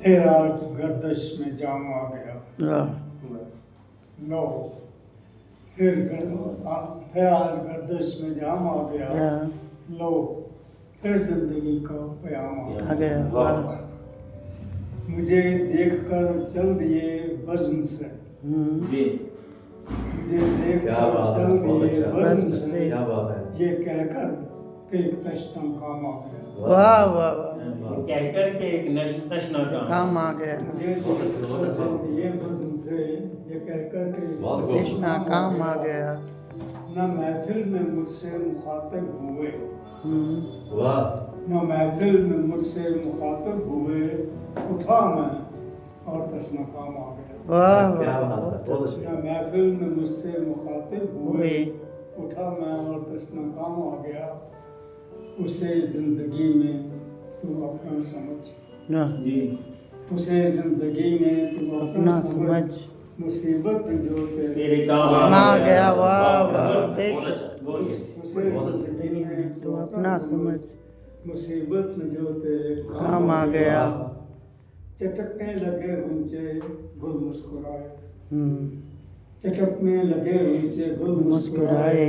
फिर आज गर्दश में जाम आ गया। वाह लो फिर आज गर्दश में जाम आ गया। हाँ, लो फिर जिंदगी का प्याम आ गया वाह मुझे देखकर चल दिए वज़न से। जी मुझे देखकर क्या बात है, चल बहुत दिए अच्छा। वज़न से। से। क्या बात है। ये कहकर कि एक तश्तम काम आ गया। वाह वाह वाह कह कर के एक तशना काम आ गया मुझे बहुत अच्छा, बहुत अच्छा। चल दिए वज़न से। ये कहकर कि बहुत खूब। कृष्णा काम आ गया न महफिल में मुझसे मुखातिब हुए। वाह न महफिल में मुझसे मुखातिब हुए। उठा मैं और तश्ना काम आ गया। वाह क्या वाह बात है, बहुत बहुत अच्छा न महफिल में मुझसे मुखातिब हुए। हुए उठा मैं और तश्ना काम आ गया। उसे जिंदगी में तू अपना समझ। वाह, जी उसे जिंदगी में तू अपना समझ मुसीबत जो तेरे काम आ गया वाह वाह बहुत बेशक अच्छा बोलिए उसे बहुत जिंदगी में तो अपना समझ मुसीबत में जो तेरे काम आ गया चटकने लगे गुंचे गुल मुस्कुराए। हम्म, चटकने लगे गुंचे गुल मुस्कुराए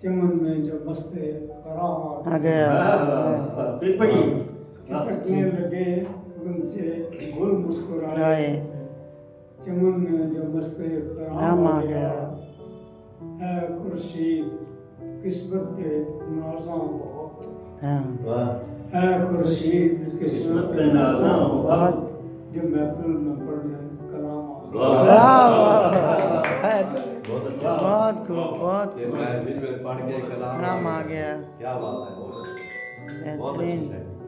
चमन में जो मस्ते कराम आ गया फिर पढ़िए चटकने लगे गुंचे गुल मुस्कुराए। राय चमन में जो मस्ते राम कराम आ गया है खुर्शीद किस्मत पे नाज़ा बहुत। हाँ वाह है खुर्शीद किस्मत पे नाज़ा बहुत। जो महफिल में पढ़ने कलाम आ वाह वाह वाह बहुत अच्छा। बहुत खूब बहुत ये खूब महफिल में पढ़ के कलाम राम आ गया क्या बात है, बहुत अच्छा, बहुत बेहतरीन अच्छा है।